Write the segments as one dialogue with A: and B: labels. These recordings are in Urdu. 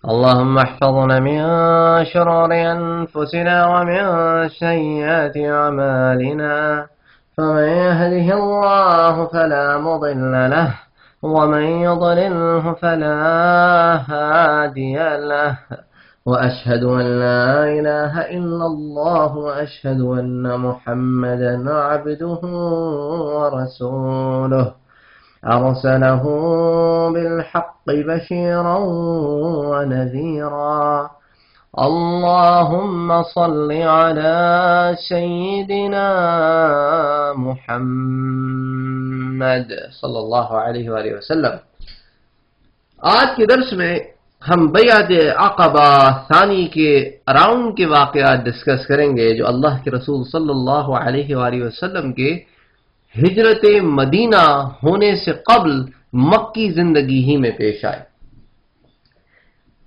A: اللهم احفظنا من شرور أنفسنا ومن سيئات أعمالنا فمن يهده الله فلا مضل له ومن يضلله فلا هادي له وأشهد أن لا إله إلا الله وأشهد أن محمدا عبده ورسوله أرسله بالحق بشيرا ونذيرا اللهم صل على سيدنا محمد صلی اللہ علیہ وآلہ وسلم۔ آج کے درس میں ہم بیعت عقبہ ثانی کے اراؤنڈ کے واقعات ڈسکس کریں گے جو اللہ کے رسول صلی اللہ علیہ وآلہ وسلم کے ہجرت مدینہ ہونے سے قبل مکی زندگی ہی میں پیش آئے۔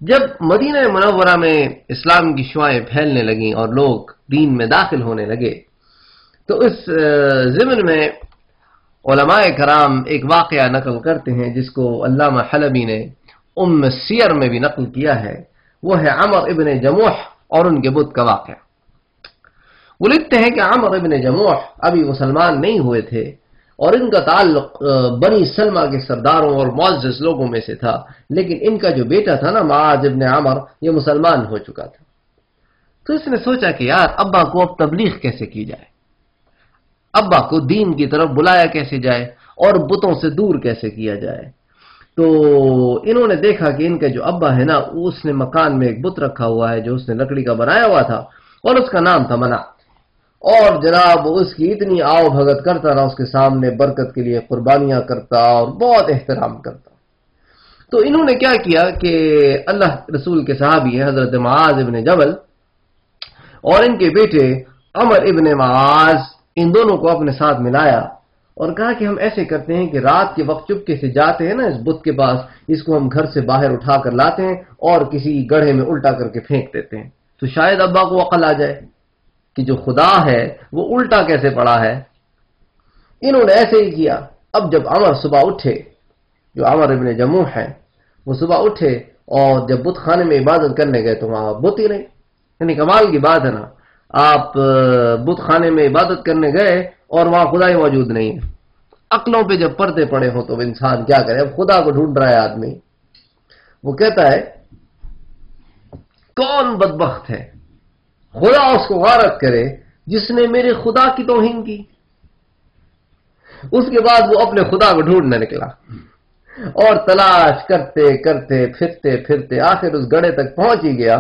A: جب مدینہ منورہ میں اسلام کی شعائیں پھیلنے لگیں اور لوگ دین میں داخل ہونے لگے تو اس ضمن میں علماء کرام ایک واقعہ نقل کرتے ہیں جس کو علامہ حلبی نے سیر میں بھی نقل کیا ہے، وہ ہے عمر ابن جموح اور ان کے بت کا واقعہ۔ وہ لکھتے ہیں کہ عمر ابن جموح ابھی مسلمان نہیں ہوئے تھے اور ان کا تعلق بنی سلمہ کے سرداروں اور معزز لوگوں میں سے تھا، لیکن ان کا جو بیٹا تھا نا معاذ ابن عمر یہ مسلمان ہو چکا تھا۔ تو اس نے سوچا کہ یار ابا کو اب تبلیغ کیسے کی جائے، ابا کو دین کی طرف بلایا کیسے جائے اور بتوں سے دور کیسے کیا جائے۔ تو انہوں نے دیکھا کہ ان کا جو ابا ہے نا اس نے مکان میں ایک بت رکھا ہوا ہے جو اس نے لکڑی کا بنایا ہوا تھا اور اس کا نام تھا منات، اور جناب اس کی اتنی آؤ بھگت کرتا رہا، اس کے سامنے برکت کے لیے قربانیاں کرتا اور بہت احترام کرتا۔ تو انہوں نے کیا کیا کہ اللہ رسول کے صحابی ہیں حضرت معاذ ابن جبل اور ان کے بیٹے عمر ابن معاذ، ان دونوں کو اپنے ساتھ ملایا اور کہا کہ ہم ایسے کرتے ہیں کہ رات کے وقت چپکے سے جاتے ہیں نا اس بت کے پاس، اس کو ہم گھر سے باہر اٹھا کر لاتے ہیں اور کسی گڑھے میں الٹا کر کے پھینک دیتے ہیں، تو شاید ابا کو عقل آ جائے کہ جو خدا ہے وہ الٹا کیسے پڑا ہے۔ انہوں نے ایسے ہی کیا۔ اب جب عمر صبح اٹھے، جو عمر ابن جموح ہیں وہ صبح اٹھے اور جب بت خانے میں عبادت کرنے گئے تو وہاں بت ہی نہیں، یعنی کمال کی بات ہے نا، آپ بت خانے میں عبادت کرنے گئے اور وہاں خدا ہی موجود نہیں ہے۔ عقلوں پہ جب پردے پڑے ہوں تو انسان کیا کرے، اب خدا کو ڈھونڈ رہا ہے آدمی۔ وہ کہتا ہے کون بدبخت ہے خدا اس کو غارت کرے جس نے میرے خدا کی توہین کی۔ اس کے بعد وہ اپنے خدا کو ڈھونڈنے نکلا اور تلاش کرتے کرتے پھرتے پھرتے آخر اس گڑھے تک پہنچ ہی گیا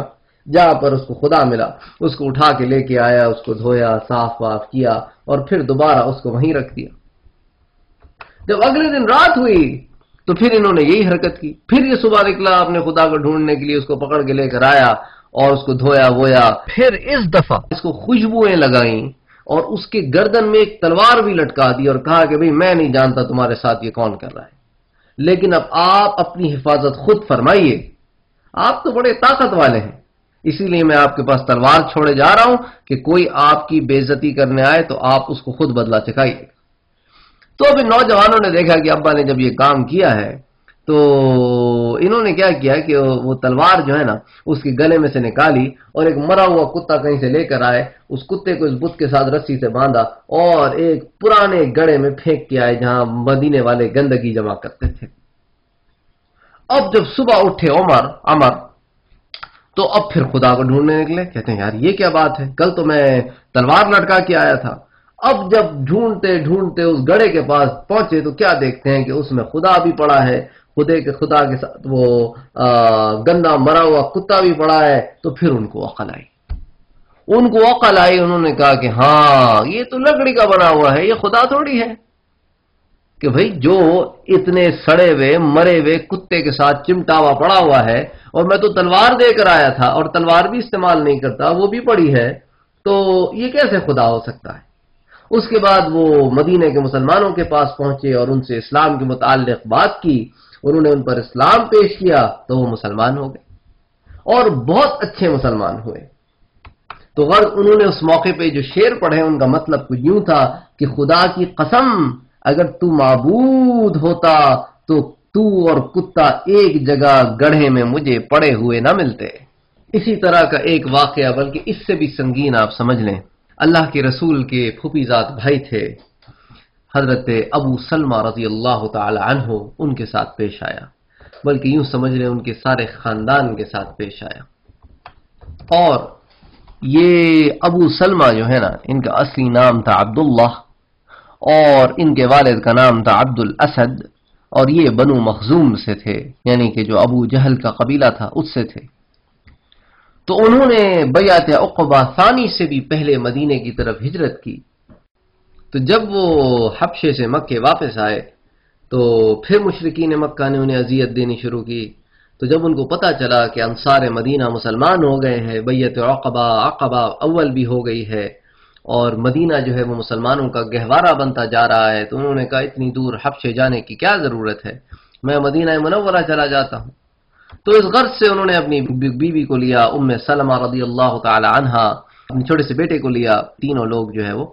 A: جہاں پر اس کو خدا ملا۔ اس کو اٹھا کے لے کے آیا، اس کو دھویا، صاف واف کیا اور پھر دوبارہ اس کو وہیں رکھ دیا۔ جب اگلے دن رات ہوئی تو پھر انہوں نے یہی حرکت کی، پھر یہ صبح نکلا اپنے خدا کو ڈھونڈنے کے لیے، اس کو پکڑ کے لے کر آیا اور اس کو دھویا وویا، پھر اس دفعہ اس کو خوشبوئیں لگائیں اور اس کے گردن میں ایک تلوار بھی لٹکا دی اور کہا کہ بھئی میں نہیں جانتا تمہارے ساتھ یہ کون کر رہا ہے، لیکن اب آپ اپنی حفاظت خود فرمائیے، آپ تو بڑے طاقت والے ہیں، اسی لیے میں آپ کے پاس تلوار چھوڑے جا رہا ہوں کہ کوئی آپ کی بے عزتی کرنے آئے تو آپ اس کو خود بدلہ چکھائیے۔ تو اب ان نوجوانوں نے دیکھا کہ ابا نے جب یہ کام کیا ہے تو انہوں نے کیا کیا کہ وہ تلوار جو ہے نا اس کے گلے میں سے نکالی اور ایک مرا ہوا کتا کہیں سے لے کر آئے، اس کتے کو اس بت کے ساتھ رسی سے باندھا اور ایک پرانے گڑھے میں پھینک کے آئے جہاں مدینے والے گندگی جمع کرتے تھے۔ اب جب صبح اٹھے عمر تو اب پھر خدا کو ڈھونڈنے نکلے، کہتے ہیں یار یہ کیا بات ہے، کل تو میں تلوار لٹکا کے آیا تھا۔ اب جب ڈھونڈتے ڈھونڈتے اس گڑھے کے پاس پہنچے تو کیا دیکھتے ہیں کہ اس میں خدا بھی پڑا ہے، خدا کے ساتھ وہ گندا مرا ہوا کتا بھی پڑا ہے۔ تو پھر ان کو عقل آئی، انہوں نے کہا کہ ہاں یہ تو لکڑی کا بنا ہوا ہے، یہ خدا تھوڑی ہے کہ بھئی جو اتنے سڑے ہوئے مرے ہوئے کتے کے ساتھ چمٹا ہوا پڑا ہوا ہے اور میں تو تلوار دے کر آیا تھا اور تلوار بھی استعمال نہیں کرتا، وہ بھی پڑی ہے، تو یہ کیسے خدا ہو سکتا ہے۔ اس کے بعد وہ مدینے کے مسلمانوں کے پاس پہنچے اور ان سے اسلام کے متعلق بات کی، انہوں نے ان پر اسلام پیش کیا تو وہ مسلمان ہو گئے اور بہت اچھے مسلمان ہوئے۔ تو غرض انہوں نے اس موقع پہ جو شعر پڑھے ان کا مطلب کچھ یوں تھا کہ خدا کی قسم اگر تو معبود ہوتا تو تو اور کتا ایک جگہ گڑھے میں مجھے پڑے ہوئے نہ ملتے۔ اسی طرح کا ایک واقعہ، بلکہ اس سے بھی سنگین آپ سمجھ لیں، اللہ کے رسول کے پھوپھی زاد بھائی تھے حضرت ابو سلمہ رضی اللہ تعالی عنہ، ان کے ساتھ پیش آیا، بلکہ یوں سمجھ لیں ان کے سارے خاندان کے ساتھ پیش آیا۔ اور یہ ابو سلمہ جو ہے نا، ان کا اصلی نام تھا عبداللہ، اور ان کے والد کا نام تھا عبد الاسد، اور یہ بنو مخزوم سے تھے، یعنی کہ جو ابو جہل کا قبیلہ تھا اس سے تھے۔ تو انہوں نے بیعت عقبہ ثانی سے بھی پہلے مدینے کی طرف ہجرت کی۔ تو جب وہ حبشے سے مکے واپس آئے تو پھر مشرکین مکہ نے انہیں اذیت دینی شروع کی۔ تو جب ان کو پتہ چلا کہ انصار مدینہ مسلمان ہو گئے ہیں، بیعت عقبہ اول بھی ہو گئی ہے، اور مدینہ جو ہے وہ مسلمانوں کا گہوارہ بنتا جا رہا ہے، تو انہوں نے کہا اتنی دور حبشے جانے کی کیا ضرورت ہے، میں مدینہ منورہ چلا جاتا ہوں۔ تو اس غرض سے انہوں نے اپنی بیوی کو لیا، ام سلمہ رضی اللہ تعالی عنہا، اپنے چھوٹے سے بیٹے کو لیا، تینوں لوگ جو ہے وہ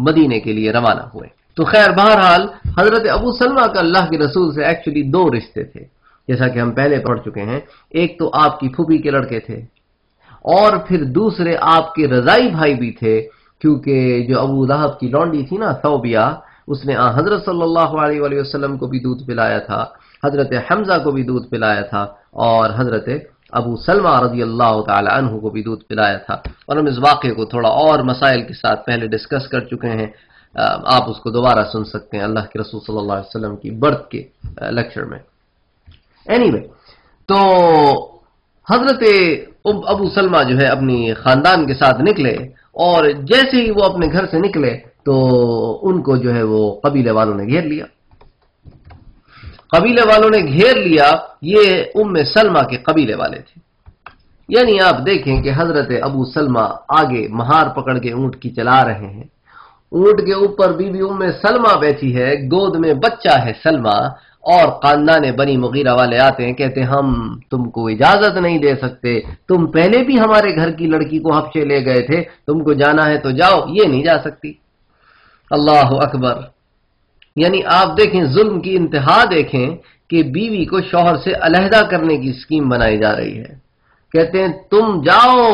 A: مدینے کے لیے روانہ ہوئے۔ تو خیر بہرحال حضرت ابو سلمہ کا اللہ کے رسول سے ایکچولی دو رشتے تھے، جیسا کہ ہم پہلے پڑھ چکے ہیں۔ ایک تو آپ کی پھوپھی کے لڑکے تھے، اور پھر دوسرے آپ کے رضائی بھائی بھی تھے، کیونکہ جو ابو لہب کی لونڈی تھی نا ثوبیہ، اس نے حضرت صلی اللہ علیہ وآلہ وسلم کو بھی دودھ پلایا تھا، حضرت حمزہ کو بھی دودھ پلایا تھا، اور حضرت ابو سلمہ رضی اللہ تعالی عنہ کو بھی دودھ پلایا تھا۔ اور ہم اس واقعے کو تھوڑا اور مسائل کے ساتھ پہلے ڈسکس کر چکے ہیں، آپ اس کو دوبارہ سن سکتے ہیں اللہ کے رسول صلی اللہ علیہ وسلم کی برتھ کے لیکچر میں۔ اینی تو حضرت ابو سلمہ جو ہے اپنی خاندان کے ساتھ نکلے، اور جیسے ہی وہ اپنے گھر سے نکلے تو ان کو جو ہے وہ قبیلے والوں نے گھیر لیا۔ قبیلے والوں نے گھیر لیا، یہ ام سلمہ کے قبیلے والے تھے۔ یعنی آپ دیکھیں کہ حضرت ابو سلمہ آگے مہار پکڑ کے اونٹ کی چلا رہے ہیں، اونٹ کے اوپر بی بی ام سلمہ بیٹھی ہے، گود میں بچہ ہے سلمہ، اور خاندان بنی مغیرہ والے آتے ہیں، کہتے ہیں ہم تم کو اجازت نہیں دے سکتے، تم پہلے بھی ہمارے گھر کی لڑکی کو حبشے لے گئے تھے، تم کو جانا ہے تو جاؤ، یہ نہیں جا سکتی۔ اللہ اکبر! یعنی آپ دیکھیں ظلم کی انتہا، دیکھیں کہ بیوی کو شوہر سے علیحدہ کرنے کی اسکیم بنائی جا رہی ہے۔ کہتے ہیں تم جاؤ،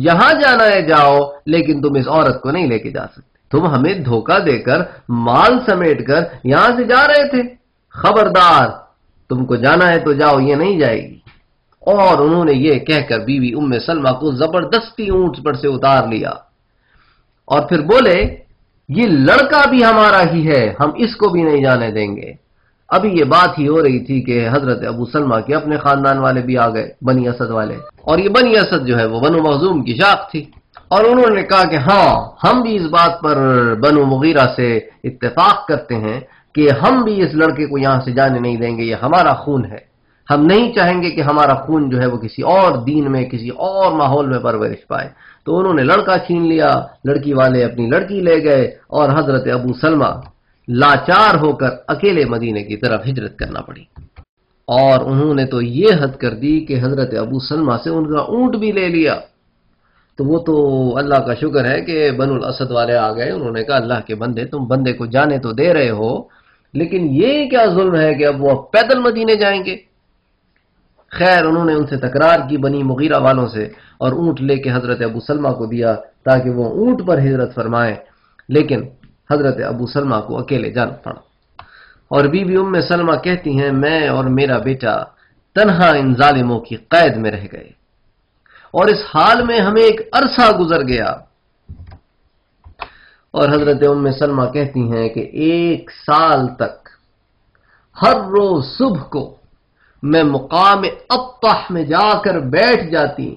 A: یہاں جانا ہے جاؤ، لیکن تم اس عورت کو نہیں لے کے جا سکتے، تم ہمیں دھوکہ دے کر مال سمیٹ کر یہاں سے جا رہے تھے، خبردار، تم کو جانا ہے تو جاؤ، یہ نہیں جائے گی۔ اور انہوں نے یہ کہہ کر بیوی ام سلمہ کو زبردستی اونٹ پر سے اتار لیا، اور پھر بولے یہ لڑکا بھی ہمارا ہی ہے، ہم اس کو بھی نہیں جانے دیں گے۔ ابھی یہ بات ہی ہو رہی تھی کہ حضرت ابو سلمہ کے اپنے خاندان والے بھی آ گئے، بنی اسد والے، اور یہ بنی اسد جو ہے وہ بنو مخزوم کی شاخ تھی، اور انہوں نے کہا کہ ہاں ہم بھی اس بات پر بنو مغیرہ سے اتفاق کرتے ہیں کہ ہم بھی اس لڑکے کو یہاں سے جانے نہیں دیں گے، یہ ہمارا خون ہے، ہم نہیں چاہیں گے کہ ہمارا خون جو ہے وہ کسی اور دین میں، کسی اور ماحول میں پرورش پائے۔ تو انہوں نے لڑکا چھین لیا، لڑکی والے اپنی لڑکی لے گئے، اور حضرت ابو سلمہ لاچار ہو کر اکیلے مدینے کی طرف ہجرت کرنا پڑی۔ اور انہوں نے تو یہ حد کر دی کہ حضرت ابو سلمہ سے ان کا اونٹ بھی لے لیا۔ تو وہ تو اللہ کا شکر ہے کہ بنو الاسد والے آ گئے، انہوں نے کہا اللہ کے بندے، تم بندے کو جانے تو دے رہے ہو، لیکن یہ کیا ظلم ہے کہ اب وہ پیدل مدینے جائیں گے۔ خیر انہوں نے ان سے تکرار کی بنی مغیرہ والوں سے، اور اونٹ لے کے حضرت ابو سلمہ کو دیا تاکہ وہ اونٹ پر ہجرت فرمائے، لیکن حضرت ابو سلمہ کو اکیلے جانا پڑا۔ اور بی بی ام سلمہ کہتی ہیں میں اور میرا بیٹا تنہا ان ظالموں کی قید میں رہ گئے، اور اس حال میں ہمیں ایک عرصہ گزر گیا۔ اور حضرت ام سلمہ کہتی ہیں کہ 1 سال تک ہر روز صبح کو میں مقام ابطح میں جا کر بیٹھ جاتی،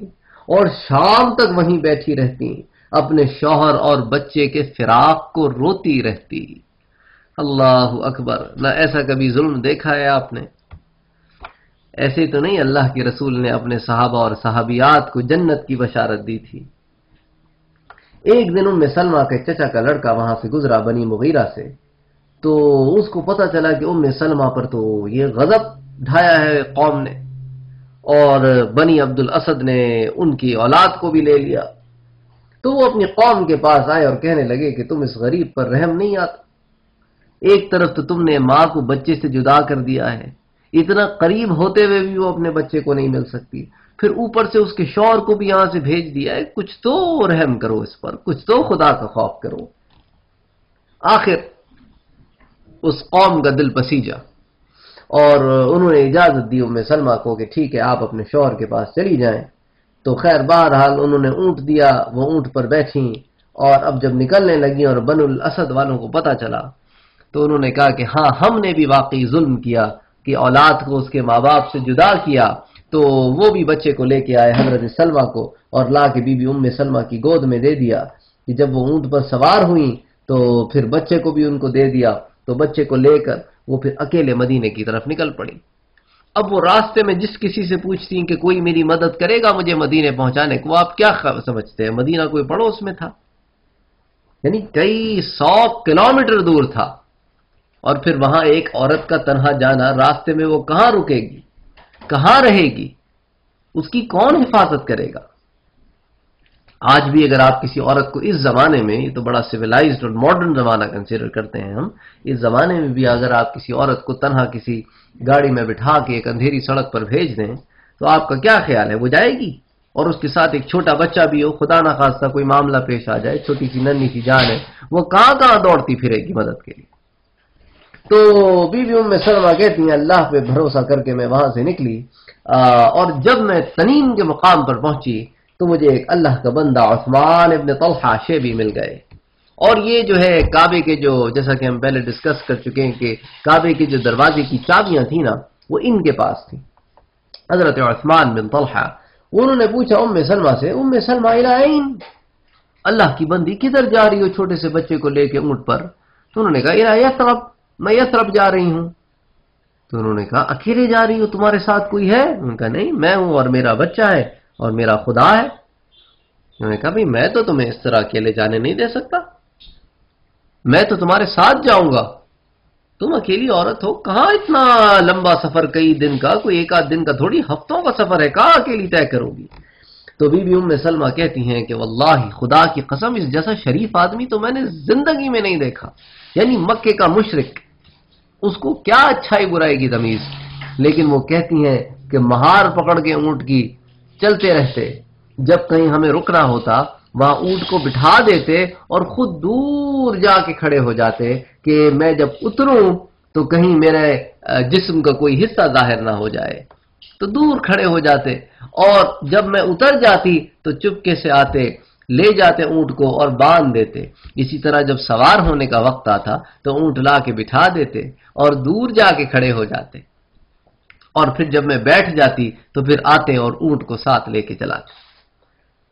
A: اور شام تک وہیں بیٹھی رہتی، اپنے شوہر اور بچے کے فراق کو روتی رہتی۔ اللہ اکبر! نہ ایسا کبھی ظلم دیکھا ہے آپ نے؟ ایسے تو نہیں اللہ کے رسول نے اپنے صحابہ اور صحابیات کو جنت کی بشارت دی تھی۔ ایک دن ام سلمہ کے چچا کا لڑکا وہاں سے گزرا بنی مغیرہ سے، تو اس کو پتہ چلا کہ ام سلمہ پر تو یہ غضب ڈھایا ہے قوم نے، اور بنی عبد الاسد نے ان کی اولاد کو بھی لے لیا۔ تو وہ اپنی قوم کے پاس آئے اور کہنے لگے کہ تم اس غریب پر رحم نہیں آتا، ایک طرف تو تم نے ماں کو بچے سے جدا کر دیا ہے، اتنا قریب ہوتے ہوئے بھی وہ اپنے بچے کو نہیں مل سکتی، پھر اوپر سے اس کے شوہر کو بھی یہاں سے بھیج دیا ہے. کچھ تو رحم کرو اس پر، کچھ تو خدا کا خوف کرو. آخر اس قوم کا دل پسیجا اور انہوں نے اجازت دی ام سلمہ کو کہ ٹھیک ہے آپ اپنے شوہر کے پاس چلی جائیں. تو خیر بہرحال انہوں نے اونٹ دیا، وہ اونٹ پر بیٹھیں، اور اب جب نکلنے لگی اور بنو الاسد والوں کو پتہ چلا تو انہوں نے کہا کہ ہاں ہم نے بھی واقعی ظلم کیا کہ اولاد کو اس کے ماں باپ سے جدا کیا. تو وہ بھی بچے کو لے کے آئے حضرت سلمہ کو اور لا کے بی بی ام سلمہ کی گود میں دے دیا کہ جب وہ اونٹ پر سوار ہوئیں تو پھر بچے کو بھی ان کو دے دیا. تو بچے کو لے کر وہ پھر اکیلے مدینے کی طرف نکل پڑی. اب وہ راستے میں جس کسی سے پوچھتی ہیں کہ کوئی میری مدد کرے گا مجھے مدینے پہنچانے کو، آپ کیا سمجھتے ہیں مدینہ کوئی پڑوس میں تھا؟ یعنی کئی 100 کلومیٹر دور تھا. اور پھر وہاں ایک عورت کا تنہا جانا، راستے میں وہ کہاں رکے گی، کہاں رہے گی، اس کی کون حفاظت کرے گا؟ آج بھی اگر آپ کسی عورت کو اس زمانے میں، یہ تو بڑا سویلائزڈ اور ماڈرن زمانہ کنسیڈر کرتے ہیں ہم، اس زمانے میں بھی اگر آپ کسی عورت کو تنہا کسی گاڑی میں بٹھا کے ایک اندھیری سڑک پر بھیج دیں تو آپ کا کیا خیال ہے؟ وہ جائے گی؟ اور اس کے ساتھ ایک چھوٹا بچہ بھی ہو، خدا نخواستہ کوئی معاملہ پیش آ جائے، چھوٹی سی ننھی سی جان ہے، وہ کہاں کہاں دوڑتی پھرے گی مدد کے لیے. تو بی بی ام سلمہ کہتی ہیں اللہ پہ بھروسہ کر کے میں وہاں سے نکلی، اور جب میں تنیم کے مقام پر پہنچی تو مجھے ایک اللہ کا بندہ عثمان ابن طلحہ شیبی مل گئے. اور یہ جو ہے کعبے کے جو، جیسا کہ ہم پہلے ڈسکس کر چکے ہیں کہ کعبے کے جو دروازے کی چابیاں تھیں نا وہ ان کے پاس تھیں. حضرت عثمان بن طلحہ انہوں نے پوچھا ام سلمہ سے، ام سلمہ الائین، اللہ کی بندی کدھر جا رہی ہو چھوٹے سے بچے کو لے کے اونٹ پر؟ تو انہوں نے کہا الى یثرب، میں یثرب جا رہی ہوں. تو انہوں نے کہا اکیلے جا رہی ہو، تمہارے ساتھ کوئی ہے؟ انہوں نے کہا نہیں، میں ہوں اور میرا بچہ ہے اور میرا خدا ہے. انہوں نے کہا بھئی میں تو تمہیں اس طرح اکیلے جانے نہیں دے سکتا، میں تو تمہارے ساتھ جاؤں گا، تم اکیلی عورت ہو، کہاں اتنا لمبا سفر کئی دن کا، کوئی ایک آدھ دن کا تھوڑی، ہفتوں کا سفر ہے، کہاں اکیلی طے کرو گی؟ تو بی بی ام سلمہ کہتی ہیں کہ واللہ خدا کی قسم اس جیسا شریف آدمی تو میں نے زندگی میں نہیں دیکھا. یعنی مکے کا مشرک، اس کو کیا اچھائی برائی کی تمیز، لیکن وہ کہتی ہیں کہ مہار پکڑ کے اونٹ کی چلتے رہتے، جب کہیں ہمیں رکنا ہوتا وہاں اونٹ کو بٹھا دیتے اور خود دور جا کے کھڑے ہو جاتے کہ میں جب اتروں تو کہیں میرے جسم کا کوئی حصہ ظاہر نہ ہو جائے. تو دور کھڑے ہو جاتے، اور جب میں اتر جاتی تو چپکے سے آتے، لے جاتے اونٹ کو اور باندھ دیتے. اسی طرح جب سوار ہونے کا وقت آتا تو اونٹ لا کے بٹھا دیتے اور دور جا کے کھڑے ہو جاتے، اور پھر جب میں بیٹھ جاتی تو پھر آتے اور اونٹ کو ساتھ لے کے چلاتے.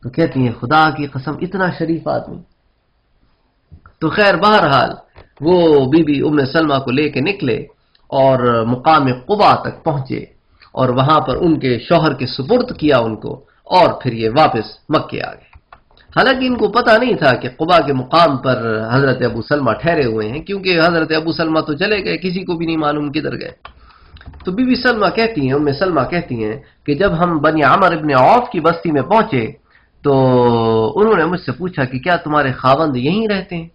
A: تو کہتی ہیں خدا کی قسم اتنا شریف آدمی. تو خیر بہرحال وہ بی بی ام سلمہ کو لے کے نکلے اور مقام قباء تک پہنچے اور وہاں پر ان کے شوہر کے سپرد کیا ان کو، اور پھر یہ واپس مکے آ گئے. حالانکہ ان کو پتہ نہیں تھا کہ قباء کے مقام پر حضرت ابو سلمہ ٹھہرے ہوئے ہیں، کیونکہ حضرت ابو سلمہ تو چلے گئے، کسی کو بھی نہیں معلوم کدھر گئے. تو بی بی سلمہ کہتی ہیں، ام سلمہ کہتی ہیں کہ جب ہم بنی عمر ابن عوف کی بستی میں پہنچے تو انہوں نے مجھ سے پوچھا کہ کیا تمہارے خاوند یہیں رہتے ہیں؟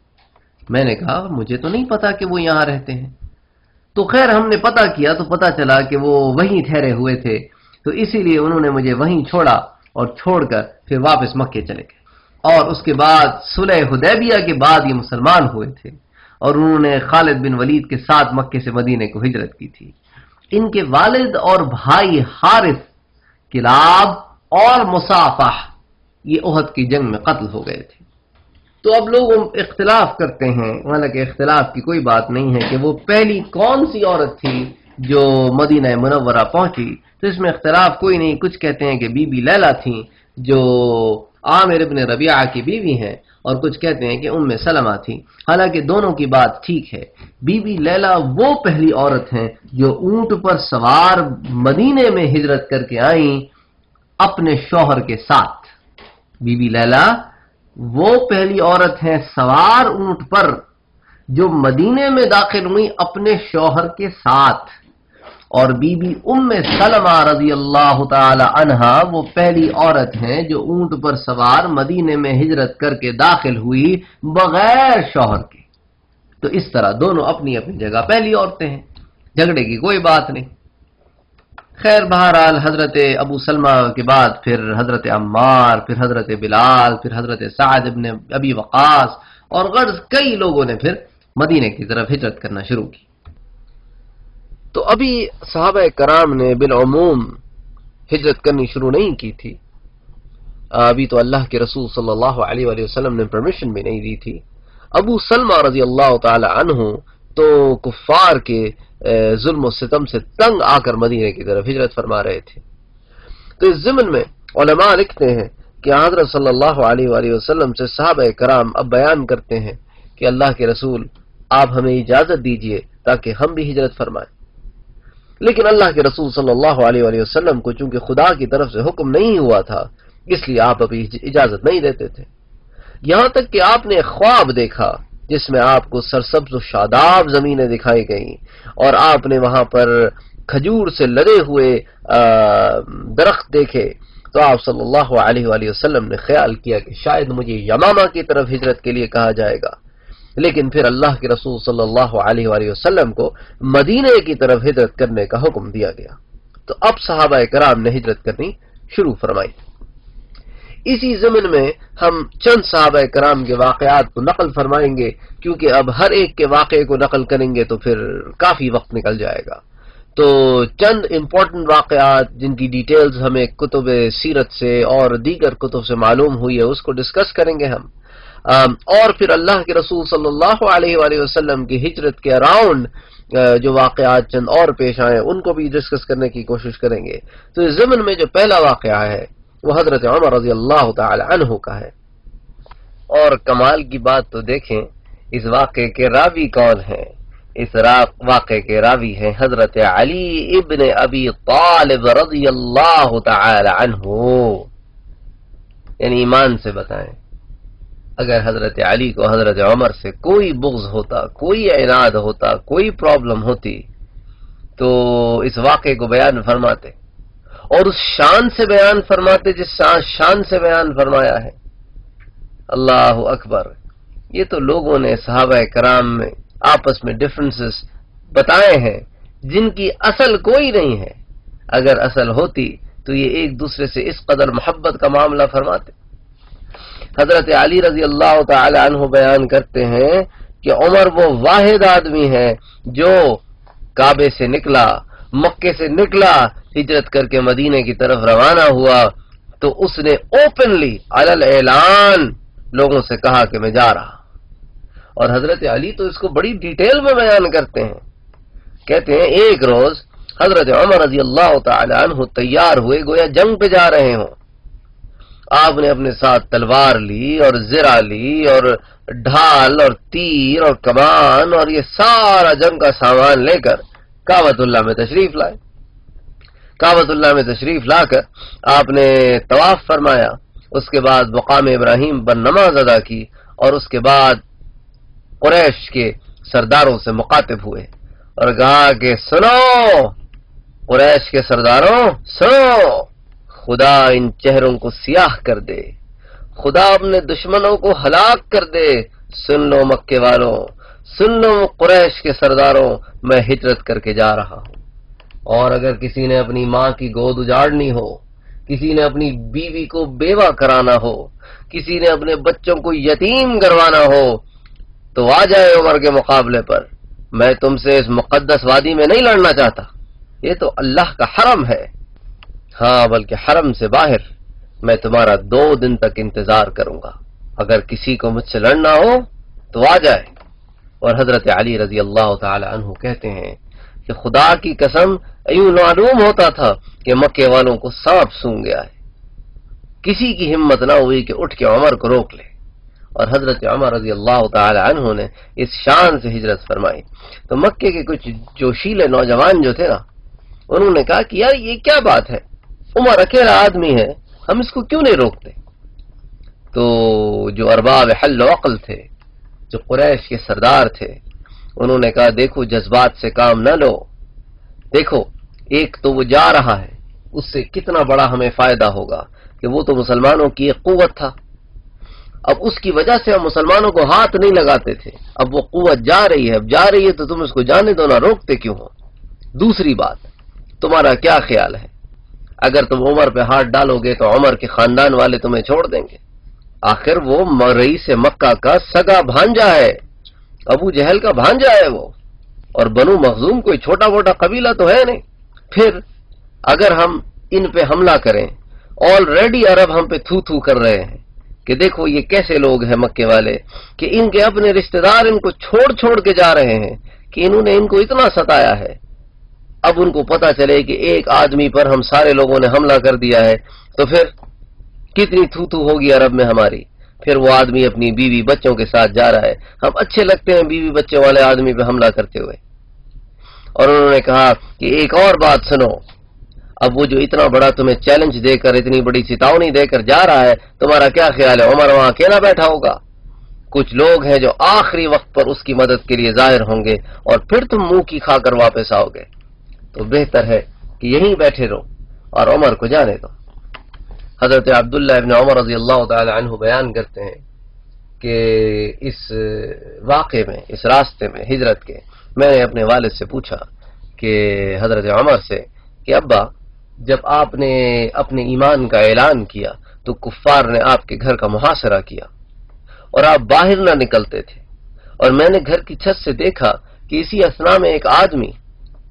A: میں نے کہا مجھے تو نہیں پتا کہ وہ یہاں رہتے ہیں. تو خیر ہم نے پتہ کیا تو پتہ چلا کہ وہ وہیں ٹھہرے ہوئے تھے، تو اسی لیے انہوں نے مجھے وہیں چھوڑا اور چھوڑ کر پھر واپس مکے چلے گئے. اور اس کے بعد صلح حدیبیہ کے بعد یہ مسلمان ہوئے تھے اور انہوں نے خالد بن ولید کے ساتھ مکے سے مدینے کو ہجرت کی تھی. ان کے والد اور بھائی حارث، کلاب اور مصافح یہ احد کی جنگ میں قتل ہو گئے تھے. تو اب لوگ اختلاف کرتے ہیں، حالانکہ اختلاف کی کوئی بات نہیں ہے کہ وہ پہلی کون سی عورت تھی جو مدینہ منورہ پہنچی. تو اس میں اختلاف کوئی نہیں. کچھ کہتے ہیں کہ بی بی لیلہ تھیں جو عامر ابن ربیعہ کی بیوی ہیں، اور کچھ کہتے ہیں کہ ام سلمہ تھی. حالانکہ دونوں کی بات ٹھیک ہے. بی بی لیلہ وہ پہلی عورت ہیں جو اونٹ پر سوار مدینے میں ہجرت کر کے آئیں اپنے شوہر کے ساتھ. بی بی لیلہ وہ پہلی عورت ہیں سوار اونٹ پر جو مدینے میں داخل ہوئی اپنے شوہر کے ساتھ. اور بی بی ام سلمہ رضی اللہ تعالی عنہا وہ پہلی عورت ہیں جو اونٹ پر سوار مدینے میں ہجرت کر کے داخل ہوئی بغیر شوہر کے. تو اس طرح دونوں اپنی اپنی جگہ پہلی عورتیں ہیں، جھگڑے کی کوئی بات نہیں. خیر بہرحال حضرت ابو سلمہ کے بعد پھر حضرت عمار، پھر حضرت بلال، پھر حضرت سعد ابن ابی وقاص اور غرض کئی لوگوں نے پھر مدینے کی طرف ہجرت کرنا شروع کی۔ تو ابھی صحابہ کرام نے بالعموم ہجرت کرنی شروع نہیں کی تھی، ابھی تو اللہ کے رسول صلی اللہ علیہ وآلہ وسلم نے پرمیشن بھی نہیں دی تھی۔ ابو سلمہ رضی اللہ تعالی عنہ تو کفار کے ظلم و ستم سے تنگ آ کر مدینے کی طرف ہجرت فرما رہے تھے۔ تو اس ضمن میں علماء لکھتے ہیں کہ حضرت صلی اللہ علیہ وآلہ وسلم سے صحابہ کرام اب بیان کرتے ہیں کہ اللہ کے رسول آپ ہمیں اجازت دیجئے تاکہ ہم بھی ہجرت فرمائیں، لیکن اللہ کے رسول صلی اللہ علیہ وآلہ وسلم کو چونکہ خدا کی طرف سے حکم نہیں ہوا تھا اس لیے آپ ابھی اجازت نہیں دیتے تھے، یہاں تک کہ آپ نے خواب دیکھا جس میں آپ کو سرسبز و شاداب زمینیں دکھائی گئیں اور آپ نے وہاں پر کھجور سے لدے ہوئے درخت دیکھے، تو آپ صلی اللہ علیہ وآلہ وسلم نے خیال کیا کہ شاید مجھے یمامہ کی طرف ہجرت کے لیے کہا جائے گا، لیکن پھر اللہ کے رسول صلی اللہ علیہ وآلہ وسلم کو مدینے کی طرف ہجرت کرنے کا حکم دیا گیا۔ تو اب صحابہ کرام نے ہجرت کرنی شروع فرمائی۔ اسی ضمن میں ہم چند صحابہ کرام کے واقعات کو نقل فرمائیں گے، کیونکہ اب ہر ایک کے واقعے کو نقل کریں گے تو پھر کافی وقت نکل جائے گا۔ تو چند امپورٹنٹ واقعات جن کی ڈیٹیلز ہمیں کتب سیرت سے اور دیگر کتب سے معلوم ہوئی ہے اس کو ڈسکس کریں گے ہم، اور پھر اللہ کے رسول صلی اللہ علیہ وآلہ وسلم کی ہجرت کے اراؤنڈ جو واقعات چند اور پیش آئے ان کو بھی ڈسکس کرنے کی کوشش کریں گے۔ تو اس ضمن میں جو پہلا واقعہ ہے وہ حضرت عمر رضی اللہ تعالی عنہ کا ہے، اور کمال کی بات تو دیکھیں اس واقعے کے راوی کون ہیں۔ اس واقعے کے راوی ہیں حضرت علی ابن ابی طالب رضی اللہ تعالی عنہ۔ یعنی ایمان سے بتائیں اگر حضرت علی کو حضرت عمر سے کوئی بغض ہوتا، کوئی عناد ہوتا، کوئی پرابلم ہوتی تو اس واقعے کو بیان فرماتے اور اس شان سے بیان فرماتے جس شان سے بیان فرمایا ہے۔ اللہ اکبر! یہ تو لوگوں نے صحابہ کرام میں آپس میں ڈفرنسز بتائے ہیں جن کی اصل کوئی نہیں ہے، اگر اصل ہوتی تو یہ ایک دوسرے سے اس قدر محبت کا معاملہ فرماتے۔ حضرت علی رضی اللہ تعالی عنہ بیان کرتے ہیں کہ عمر وہ واحد آدمی ہے جو کعبے سے نکلا، مکے سے نکلا، ہجرت کر کے مدینے کی طرف روانہ ہوا تو اس نے اوپنلی علی الاعلان لوگوں سے کہا کہ میں جا رہا، اور حضرت علی تو اس کو بڑی ڈیٹیل میں بیان کرتے ہیں۔ کہتے ہیں ایک روز حضرت عمر رضی اللہ تعالی عنہ تیار ہوئے گویا جنگ پہ جا رہے ہوں، آپ نے اپنے ساتھ تلوار لی اور زرہ لی اور ڈھال اور تیر اور کمان اور یہ سارا جنگ کا سامان لے کر کعبۃ اللہ میں تشریف لائے۔ کعبۃ اللہ میں تشریف لا کر آپ نے طواف فرمایا، اس کے بعد مقام ابراہیم پر نماز ادا کی اور اس کے بعد قریش کے سرداروں سے مخاطب ہوئے اور کہا کہ سنو قریش کے سرداروں، سنو، خدا ان چہروں کو سیاہ کر دے، خدا اپنے دشمنوں کو ہلاک کر دے، سن لو مکے والوں، سن لو قریش کے سرداروں، میں ہجرت کر کے جا رہا ہوں، اور اگر کسی نے اپنی ماں کی گود اجاڑنی ہو، کسی نے اپنی بیوی کو بیوہ کرانا ہو، کسی نے اپنے بچوں کو یتیم کروانا ہو تو آ جائے عمر کے مقابلے پر، میں تم سے اس مقدس وادی میں نہیں لڑنا چاہتا، یہ تو اللہ کا حرم ہے، ہاں بلکہ حرم سے باہر میں تمہارا 2 دن تک انتظار کروں گا، اگر کسی کو مجھ سے لڑنا ہو تو آ جائے۔ اور حضرت علی رضی اللہ تعالی عنہ کہتے ہیں کہ خدا کی قسم یوں معلوم ہوتا تھا کہ مکے والوں کو سانپ سونگ گیا ہے، کسی کی ہمت نہ ہوئی کہ اٹھ کے عمر کو روک لے، اور حضرت عمر رضی اللہ تعالی عنہ نے اس شان سے ہجرت فرمائی۔ تو مکے کے کچھ جوشیلے نوجوان جو تھے نا، انہوں نے کہا کہ یار یہ کیا بات ہے، عمر اکیلا آدمی ہے، ہم اس کو کیوں نہیں روکتے؟ تو جو ارباب حل و عقل تھے، جو قریش کے سردار تھے، انہوں نے کہا دیکھو جذبات سے کام نہ لو، دیکھو ایک تو وہ جا رہا ہے، اس سے کتنا بڑا ہمیں فائدہ ہوگا کہ وہ تو مسلمانوں کی ایک قوت تھا، اب اس کی وجہ سے ہم مسلمانوں کو ہاتھ نہیں لگاتے تھے، اب وہ قوت جا رہی ہے، اب جا رہی ہے تو تم اس کو جانے دو، نہ روکتے کیوں ہو؟ دوسری بات تمہارا کیا خیال ہے؟ اگر تم عمر پہ ہاتھ ڈالو گے تو عمر کے خاندان والے تمہیں چھوڑ دیں گے. آخر وہ رئیس مکہ کا سگا بھانجا ہے، ابو جہل کا بھانجا ہے وہ، اور بنو مخزوم کوئی چھوٹا موٹا قبیلہ تو ہے نہیں. پھر اگر ہم ان پہ حملہ کریں، آلریڈی عرب ہم پہ تھو تھو کر رہے ہیں کہ دیکھو یہ کیسے لوگ ہیں مکے والے، کہ ان کے اپنے رشتہ دار ان کو چھوڑ چھوڑ کے جا رہے ہیں، کہ انہوں نے ان کو اتنا ستایا ہے. اب ان کو پتا چلے کہ ایک آدمی پر ہم سارے لوگوں نے حملہ کر دیا ہے تو پھر کتنی تھو تھو ہوگی عرب میں ہماری. پھر وہ آدمی اپنی بیوی بچوں کے ساتھ جا رہا ہے. ہم اچھے لگتے ہیں بیوی بچے والے آدمی پہ حملہ کرتے ہوئے. اور انہوں نے کہا کہ ایک اور بات سنو، اب وہ جو اتنا بڑا تمہیں چیلنج دے کر، اتنی بڑی چتاونی دے کر جا رہا ہے، تمہارا کیا خیال ہے عمر وہاں اکیلا بیٹھا ہوگا؟ کچھ لوگ ہیں جو آخری وقت پر اس کی مدد کے لیے ظاہر ہوں گے اور پھر تم منہ کی کھا کر واپس آؤ گے. تو بہتر ہے کہ یہیں بیٹھے رہو اور عمر کو جانے دو. حضرت عبداللہ ابن عمر رضی اللہ تعالی عنہ بیان کرتے ہیں کہ اس واقعے میں، اس راستے میں ہجرت کے، میں نے اپنے والد سے پوچھا کہ حضرت عمر سے کہ ابا، جب آپ نے اپنے ایمان کا اعلان کیا تو کفار نے آپ کے گھر کا محاصرہ کیا اور آپ باہر نہ نکلتے تھے، اور میں نے گھر کی چھت سے دیکھا کہ اسی اثنا میں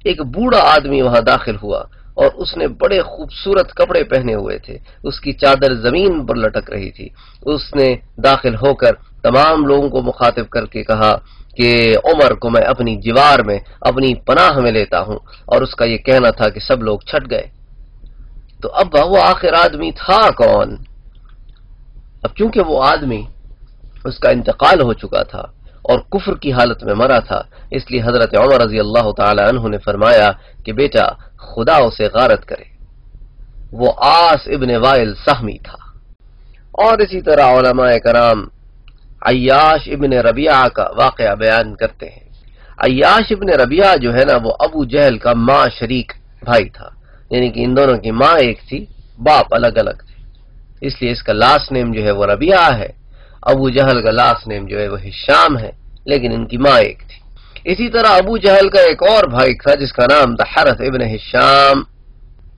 A: ایک بوڑھا آدمی وہاں داخل ہوا اور اس نے بڑے خوبصورت کپڑے پہنے ہوئے تھے، اس کی چادر زمین پر لٹک رہی تھی. اس نے داخل ہو کر تمام لوگوں کو مخاطب کر کے کہا کہ عمر کو میں اپنی جوار میں، اپنی پناہ میں لیتا ہوں، اور اس کا یہ کہنا تھا کہ سب لوگ چھٹ گئے. تو اب وہ آخر آدمی تھا کون؟ اب چونکہ وہ آدمی اس کا انتقال ہو چکا تھا اور کفر کی حالت میں مرا تھا، اس لیے حضرت عمر رضی اللہ تعالی عنہ نے فرمایا کہ بیٹا خدا اسے غارت کرے. وہ عاص ابن وائل سہمی تھا. اور اسی طرح علماء کرام عیاش ابن ربیعہ کا واقعہ بیان کرتے ہیں. عیاش ابن ربیعہ جو ہے نا، وہ ابو جہل کا ماں شریک بھائی تھا، یعنی کہ ان دونوں کی ماں ایک تھی، باپ الگ الگ تھے، اس لیے اس کا لاسٹ نیم جو ہے وہ ربیعہ ہے. ابو جہل کا لاسٹ نیم جو ہے وہ ہشام ہے، لیکن ان کی ماں ایک تھی. اسی طرح ابو جہل کا ایک اور بھائی تھا جس کا نام تھا حارث ابن ہشام،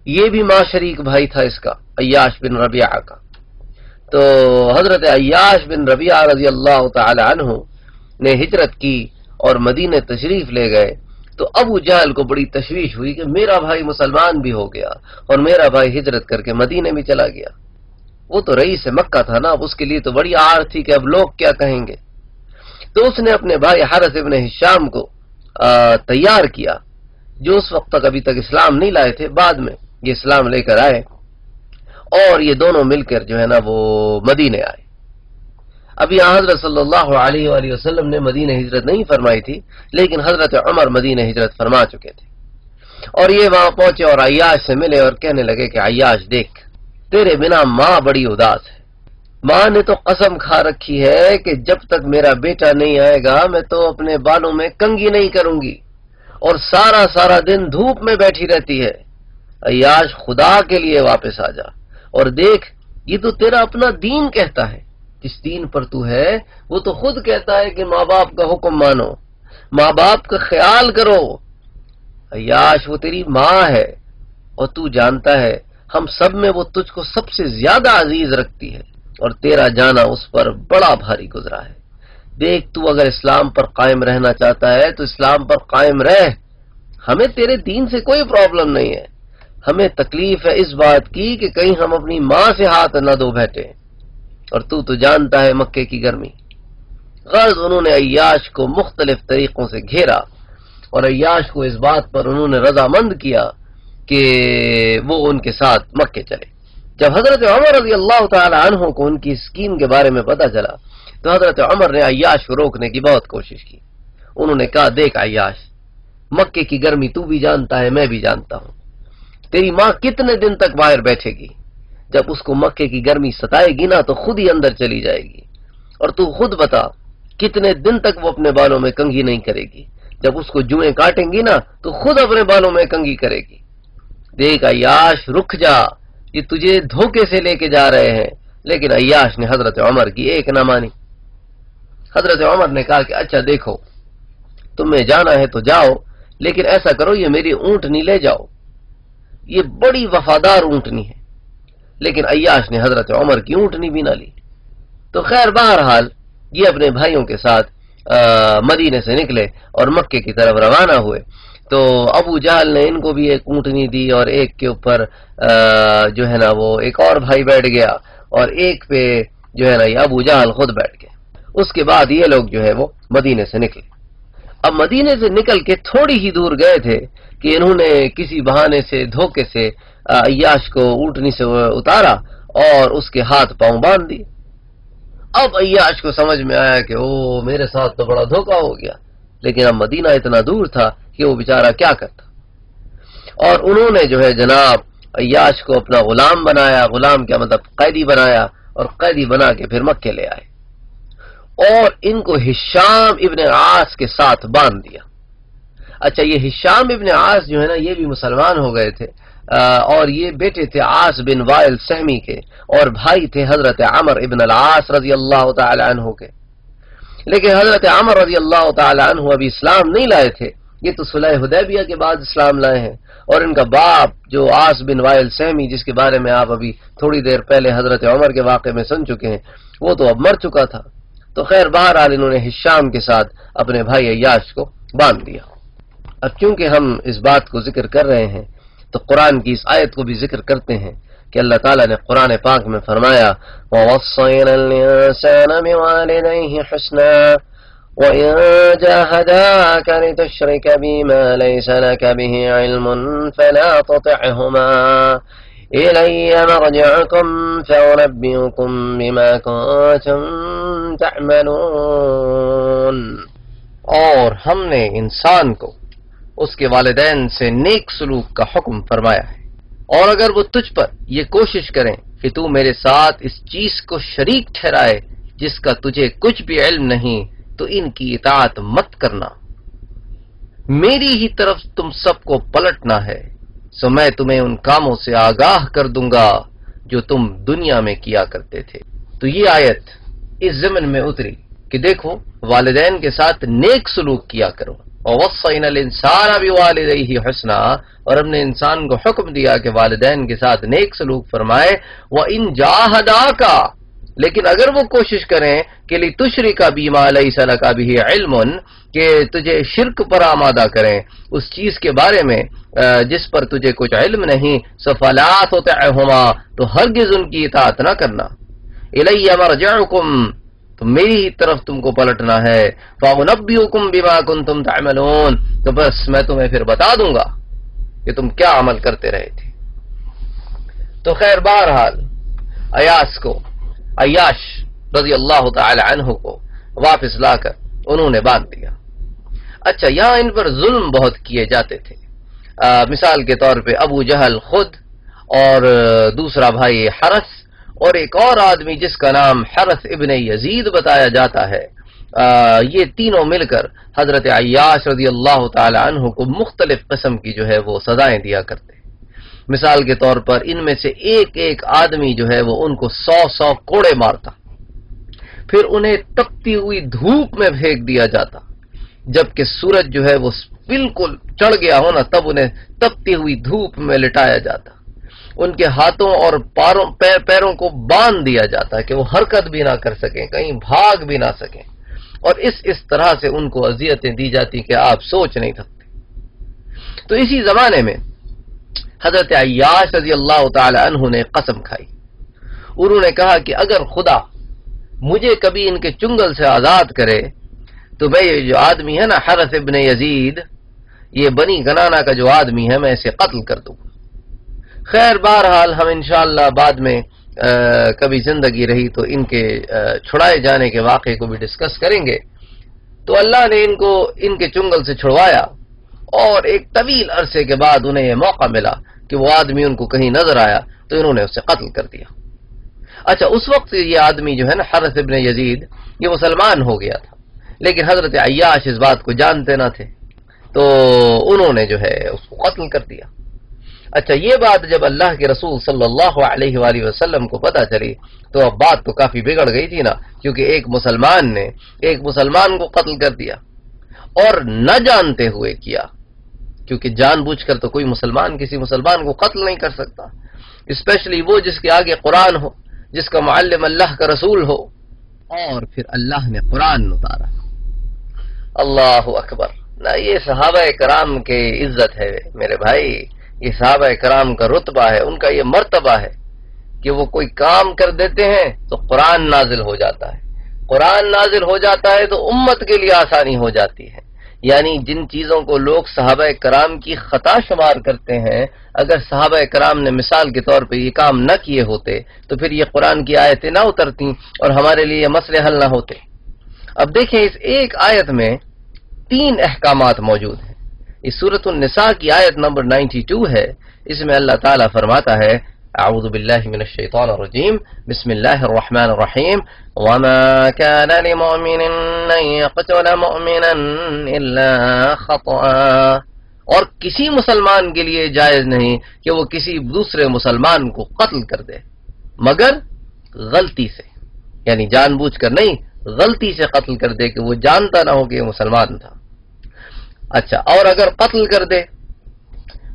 A: یہ بھی ماں شریک بھائی تھا اس کا، عیاش بن ربیعہ کا. تو حضرت عیاش بن ربیعہ رضی اللہ تعالی عنہ نے ہجرت کی اور مدینہ تشریف لے گئے. تو ابو جہل کو بڑی تشویش ہوئی کہ میرا بھائی مسلمان بھی ہو گیا اور میرا بھائی ہجرت کر کے مدینہ بھی چلا گیا. وہ تو رئیس مکہ تھا نا، اب اس کے لیے تو بڑی آر تھی کہ اب لوگ کیا کہیں گے. تو اس نے اپنے بھائی حارث ابن ہشام کو تیار کیا، جو اس وقت تک ابھی تک اسلام نہیں لائے تھے، بعد میں یہ اسلام لے کر آئے، اور یہ دونوں مل کر جو ہے نا وہ مدینے آئے. اب یہاں حضرت صلی اللہ علیہ وآلہ وسلم نے مدینہ ہجرت نہیں فرمائی تھی، لیکن حضرت عمر مدینہ ہجرت فرما چکے تھے. اور یہ وہاں پہنچے اور عیاش سے ملے اور کہنے لگے کہ عیاش دیکھ، تیرے بنا ماں بڑی اداس ہے. ماں نے تو قسم کھا رکھی ہے کہ جب تک میرا بیٹا نہیں آئے گا میں تو اپنے بالوں میں کنگھی نہیں کروں گی، اور سارا دن دھوپ میں بیٹھی رہتی ہے. عیاش خدا کے لیے واپس آ جا اور دیکھ، یہ تو تیرا اپنا دین کہتا ہے، جس دین پر تو ہے وہ تو خود کہتا ہے کہ ماں باپ کا حکم مانو، ماں باپ کا خیال کرو. عیاش وہ تیری ماں ہے، اور تو جانتا ہے ہم سب میں وہ تجھ کو سب سے زیادہ عزیز رکھتی ہے، اور تیرا جانا اس پر بڑا بھاری گزرا ہے. دیکھ، تو اگر اسلام پر قائم رہنا چاہتا ہے تو اسلام پر قائم رہ، ہمیں تیرے دین سے کوئی پرابلم نہیں ہے. ہمیں تکلیف ہے اس بات کی کہ کہیں ہم اپنی ماں سے ہاتھ نہ دھو بیٹھے، اور تو جانتا ہے مکے کی گرمی. غرض انہوں نے عیاش کو مختلف طریقوں سے گھیرا اور عیاش کو اس بات پر انہوں نے رضامند کیا کہ وہ ان کے ساتھ مکے چلے. جب حضرت عمر رضی اللہ تعالی عنہ کو ان کی اسکیم کے بارے میں پتا چلا تو حضرت عمر نے عیاش کو روکنے کی بہت کوشش کی. انہوں نے کہا دیکھ عیاش، مکے کی گرمی تو بھی جانتا ہے، میں بھی جانتا ہوں. تیری ماں کتنے دن تک باہر بیٹھے گی؟ جب اس کو مکے کی گرمی ستائے گی نا تو خود ہی اندر چلی جائے گی. اور تو خود بتا کتنے دن تک وہ اپنے بالوں میں کنگھی نہیں کرے گی. جب اس کو جوئیں کاٹیں گی نا تو خود اپنے بالوں میں کنگھی کرے گی. دیکھ عیاش رک جا، یہ تجھے دھوکے سے لے کے جا رہے ہیں. لیکن عیاش نے حضرت عمر کی ایک نہ مانی. حضرت عمر نے کہا کہ اچھا دیکھو، تمہیں جانا ہے تو جاؤ، لیکن ایسا کرو یہ میری اونٹنی لے جاؤ. یہ بڑی وفادار اونٹنی ہے، لیکن عیاش نے حضرت عمر کی اونٹنی بھی نہ لی۔ تو خیر بہرحال یہ اپنے بھائیوں کے ساتھ مدینے سے نکلے اور مکے کی طرف روانہ ہوئے۔ تو ابو جہل نے ان کو بھی ایک اونٹنی دی، اور ایک کے اوپر جو ہے نا وہ ایک اور بھائی بیٹھ گیا، اور ایک پہ جو ہے نا یہ ابو جہل خود بیٹھ گئے۔ اس کے بعد یہ لوگ جو ہے وہ مدینے سے نکلے۔ اب مدینے سے نکل کے تھوڑی ہی دور گئے تھے کہ انہوں نے کسی بہانے سے دھوکے سے عیاش کو اونٹنی سے اتارا اور اس کے ہاتھ پاؤں باندھ دیے۔ اب عیاش کو سمجھ میں آیا کہ او میرے ساتھ تو بڑا دھوکا ہو گیا، لیکن اب مدینہ اتنا دور تھا کہ وہ بیچارہ کیا کرتا، اور انہوں نے جو ہے جناب عیاش کو اپنا غلام بنایا، غلام کیا مطلب قیدی بنایا، اور قیدی بنا کے پھر مکے لے آئے اور ان کو ہشام ابن عاص کے ساتھ باندھ دیا۔ اچھا، یہ ہشام ابن عاص جو ہے نا یہ بھی مسلمان ہو گئے تھے، اور یہ بیٹے تھے عاص بن وائل سہمی کے، اور بھائی تھے حضرت عمر ابن العاص رضی اللہ تعالی عنہ کے۔ لیکن حضرت عمر رضی اللہ تعالی عنہ ابھی اسلام نہیں لائے تھے، یہ تو صلح حدیبیہ کے بعد اسلام لائے ہیں، اور ان کا باپ جو عاص بن وائل سہمی، جس کے بارے میں آپ ابھی تھوڑی دیر پہلے حضرت عمر کے واقعے میں سن چکے ہیں، وہ تو اب مر چکا تھا۔ تو خیر بہرحال انہوں نے ہشام کے ساتھ اپنے بھائی عیاش کو باندھ دیا۔ اب چونکہ ہم اس بات کو ذکر کر رہے ہیں تو قرآن کی اس آیت کو بھی ذکر کرتے ہیں کہ اللہ تعالیٰ نے قرآن پاک میں فرمایا وَوَصَّيْنَا الْإِنسَانَ بِوَالِدَيْهِ حُسْنًا وَإِن جَاهَدَاكَ لِتُشْرِكَ بِي مَا لَيْسَ لَكَ بِهِ عِلْمٌ فَلَا تُطِعْهُمَا إِلَيَّ مَرْجِعُكُمْ فَأُنَبِّئُكُم بِمَا كُنتُمْ تَعْمَلُونَ۔ اور ہم نے انسان کو اس کے والدین سے نیک سلوک کا حکم فرمایا ہے، اور اگر وہ تجھ پر یہ کوشش کریں کہ تو میرے ساتھ اس چیز کو شریک ٹھہرائے جس کا تجھے کچھ بھی علم نہیں، تو ان کی اطاعت مت کرنا، میری ہی طرف تم سب کو پلٹنا ہے، سو میں تمہیں ان کاموں سے آگاہ کر دوں گا جو تم دنیا میں کیا کرتے تھے۔ تو یہ آیت اس ضمن میں اتری کہ دیکھو والدین کے ساتھ نیک سلوک کیا کرو، وَوَصَّيْنَا الْإِنسَانَ بِوَالِدَيْهِ حُسْنًا، اور ہم نے انسان کو حکم دیا کہ والدین کے ساتھ نیک سلوک فرمائے، وَإِن جَاهَدَاكَ، لیکن اگر وہ کوشش کریں کہ لِتُشْرِكَ بِمَا لَيْسَ لَكَ بِهِ عِلْمٌ، کہ تجھے شرک پر آمادہ کریں اس چیز کے بارے میں جس پر تجھے کچھ علم نہیں، فَلَا تُطِعْهُمَا، تو ہرگز ان کی اطاعت نہ کرنا، إِلَيَّ مَرْجِعُكُمْ، تو میری ہی طرف تم کو پلٹنا ہے، فَأُنَبِّئُكُم بِمَا كُنتُمْ تَعْمَلُونَ، تو بس میں تمہیں پھر بتا دوں گا کہ تم کیا عمل کرتے رہے تھے۔ تو خیر بہرحال عیاش رضی اللہ تعالی عنہ کو واپس لا کر انہوں نے باندھ دیا۔ اچھا، یہاں ان پر ظلم بہت کیے جاتے تھے، مثال کے طور پہ ابو جہل خود، اور دوسرا بھائی حرس، اور ایک اور آدمی جس کا نام حرس ابن یزید بتایا جاتا ہے، یہ تینوں مل کر حضرت عیاش رضی اللہ تعالی عنہ کو مختلف قسم کی جو ہے وہ سزائیں دیا کرتے۔ مثال کے طور پر ان میں سے ایک ایک آدمی جو ہے وہ ان کو 100 کوڑے مارتا، پھر انہیں تپتی ہوئی دھوپ میں پھینک دیا جاتا، جبکہ سورج جو ہے وہ بالکل چڑھ گیا ہو نا تب انہیں تپتی ہوئی دھوپ میں لٹایا جاتا، ان کے ہاتھوں اور پیروں کو باندھ دیا جاتا کہ وہ حرکت بھی نہ کر سکیں، کہیں بھاگ بھی نہ سکیں، اور اس طرح سے ان کو اذیتیں دی جاتی کہ آپ سوچ نہیں سکتے۔ تو اسی زمانے میں حضرت عیاش رضی اللہ تعالی عنہ نے قسم کھائی، انہوں نے کہا کہ اگر خدا مجھے کبھی ان کے چنگل سے آزاد کرے تو میں یہ جو آدمی ہے نا حرس ابن یزید، یہ بنی گنانا کا جو آدمی ہے، میں اسے قتل کر دوں۔ خیر بہرحال ہم انشاءاللہ بعد میں کبھی زندگی رہی تو ان کے چھڑائے جانے کے واقعے کو بھی ڈسکس کریں گے۔ تو اللہ نے ان کو ان کے چنگل سے چھڑوایا، اور ایک طویل عرصے کے بعد انہیں یہ موقع ملا کہ وہ آدمی ان کو کہیں نظر آیا تو انہوں نے اسے قتل کر دیا۔ اچھا، اس وقت یہ آدمی جو ہے نا حرس ابن یزید، یہ مسلمان ہو گیا تھا، لیکن حضرت عیاش اس بات کو جانتے نہ تھے، تو انہوں نے جو ہے اس کو قتل کر دیا۔ اچھا، یہ بات جب اللہ کے رسول صلی اللہ علیہ وآلہ وسلم کو پتہ چلی تو اب بات تو کافی بگڑ گئی تھی نا، کیونکہ ایک مسلمان نے ایک مسلمان کو قتل کر دیا، اور نہ جانتے ہوئے کیا، کیونکہ جان بوجھ کر تو کوئی مسلمان کسی مسلمان کو قتل نہیں کر سکتا، اسپیشلی وہ جس کے آگے قرآن ہو، جس کا معلم اللہ کا رسول ہو، اور پھر اللہ نے قرآن اتارا۔ اللہ اکبر! نہ یہ صحابہ کرام کے عزت ہے میرے بھائی، یہ صحابہ کرام کا رتبہ ہے، ان کا یہ مرتبہ ہے کہ وہ کوئی کام کر دیتے ہیں تو قرآن نازل ہو جاتا ہے، قرآن نازل ہو جاتا ہے تو امت کے لیے آسانی ہو جاتی ہے۔ یعنی جن چیزوں کو لوگ صحابہ کرام کی خطا شمار کرتے ہیں، اگر صحابہ کرام نے مثال کے طور پہ یہ کام نہ کیے ہوتے تو پھر یہ قرآن کی آیتیں نہ اترتیں اور ہمارے لیے یہ مسئلے حل نہ ہوتے۔ اب دیکھیں اس ایک آیت میں 3 احکامات موجود ہیں۔ اس سورۃ النساء کی آیت نمبر 92 ہے، اس میں اللہ تعالیٰ فرماتا ہے اعوذ باللہ من الشیطان الرجیم بسم اللہ الرحمن الرحیم وما كان لمؤمن ان يقتل مؤمنا الا خطأ، اور کسی مسلمان کے لیے جائز نہیں کہ وہ کسی دوسرے مسلمان کو قتل کر دے مگر غلطی سے، یعنی جان بوجھ کر نہیں، غلطی سے قتل کر دے کہ وہ جانتا نہ ہو کہ وہ مسلمان تھا۔ اچھا، اور اگر قتل کر دے